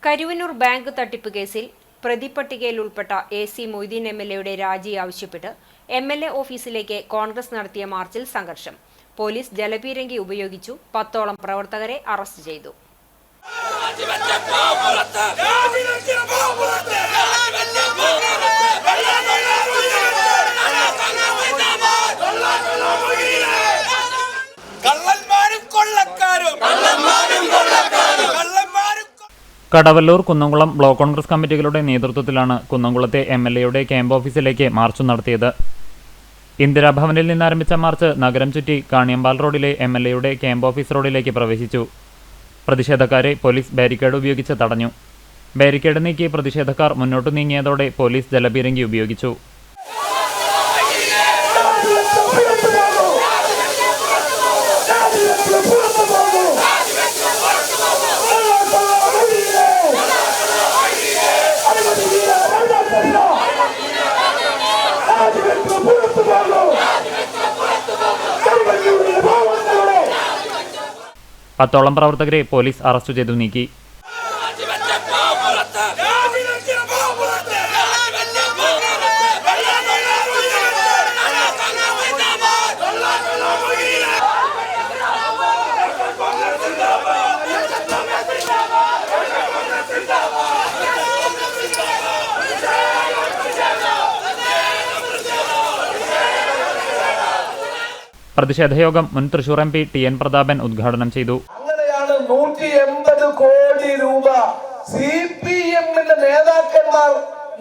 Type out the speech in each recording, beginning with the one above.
Karuvannur bank തട്ടിപ്പ് കേസിൽ പ്രതിപട്ടികയിൽ ഉൾപ്പെട്ട എ.സി. മൊയ്തീൻ എം.എൽ.എയുടെ രാജി ആവശ്യപ്പെട്ട് എം.എൽ.എ. ഓഫീസിലേക്ക് കോൺഗ്രസ് നടത്തിയ മാർച്ചിൽ സംഘർഷം. പോലീസ് ജലപീരങ്കി ഉപയോഗിച്ചു 10ഓളം പ്രവർത്തകരെ അറസ്റ്റ് ചെയ്തു. കടവല്ലൂർ കുന്നംകുളം ബ്ലോക്ക് കോൺഗ്രസ് കമ്മിറ്റികളുടെ നേതൃത്വത്തിലാണ് കുന്നംകുളത്തെ എം.എൽ.എയുടെ ക്യാമ്പ് ഓഫീസിലേക്ക് മാർച്ച് നടത്തിയത്. ഇന്ദിരാഭവനിൽ നിന്നാരംഭിച്ച മാർച്ച് നഗരം ചുറ്റി കാണിയമ്പാൽ റോഡിലെ എം.എൽ.എയുടെ ക്യാമ്പ് ഓഫീസ് റോഡിലേക്ക് പ്രവേശിച്ചു. പ്രതിഷേധക്കാരെ പോലീസ് ബാരിക്കേഡ് ഉപയോഗിച്ച് തടഞ്ഞു. ബാരിക്കേഡ് നീക്കി പ്രതിഷേധക്കാർ മുന്നോട്ടു നീങ്ങിയതോടെ പോലീസ് ജലപീരങ്കി ഉപയോഗിച്ചു. പത്തോളം പ്രവർത്തകരെ പോലീസ് അറസ്റ്റ് ചെയ്തു നീക്കി. പ്രതിഷേധയോഗം മുൻ തൃശൂർ എം.പി. ടി.എൻ. പ്രതാപൻ ഉദ്ഘാടനം ചെയ്തു. അങ്ങനെയാണ് 180 കോടി രൂപ CPM-ന്റെ നേതാക്കന്മാർ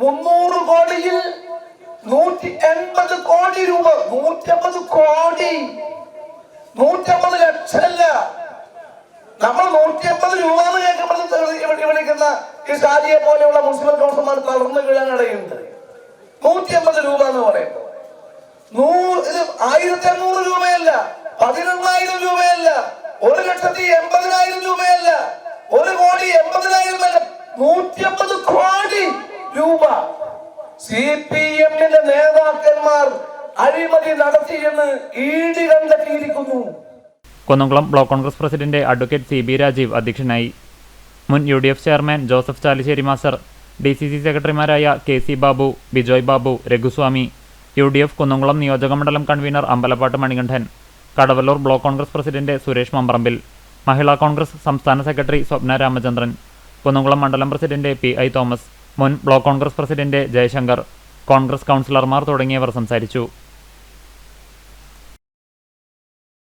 300 കോടിയിൽ 180 കോടി രൂപ 150 കോടി 150 ലക്ഷമല്ല. നമ്മൾ 180 രൂപ എന്ന് കേൾക്കുമ്പോൾ വിളിക്കുന്ന ഈ ഷാജിയെ പോലെയുള്ള മുസ്ലിം കൗൺസിലർമാർ തളർന്നു വീഴാനിടയുണ്ട്. 180 രൂപ എന്ന് പറയുമ്പോൾ 1500 രൂപയല്ല, 11,000 രൂപയല്ല, 1,80,000 രൂപയല്ല, 1,80,000 അല്ല, 150 കോടി രൂപ CPM-ന്റെ നേതാക്കന്മാർ അഴിമതി നടത്തിയെന്ന് ED കണ്ടെത്തിയിരിക്കുന്നു. Kunnamkulam block Congress president advocate CB Rajeev അധ്യക്ഷനായി. മുൻ UDF chairman Joseph Chalissery master, DCC സെക്രട്ടറിമാരായ KC ബാബു, ബിജോയ് ബാബു, രഘുസ്വാമി, UDF കുന്നംകുളം നിയോജകമണ്ഡലം convener Ambalappatt Manikandan, Kadavallur block Congress president Suresh Mambrambil, Mahila Congress സംസ്ഥാന സെക്രട്ടറി സ്വപ്ന രാമചന്ദ്രൻ, കുന്നംകുളം മണ്ഡലം പ്രസിഡന്റ് P.I. തോമസ്, മുൻ ബ്ലോക്ക് കോൺഗ്രസ് പ്രസിഡന്റ് ജയശങ്കർ, കോൺഗ്രസ് കൗൺസിലർമാർ തുടങ്ങിയവർ സംസാരിച്ചു.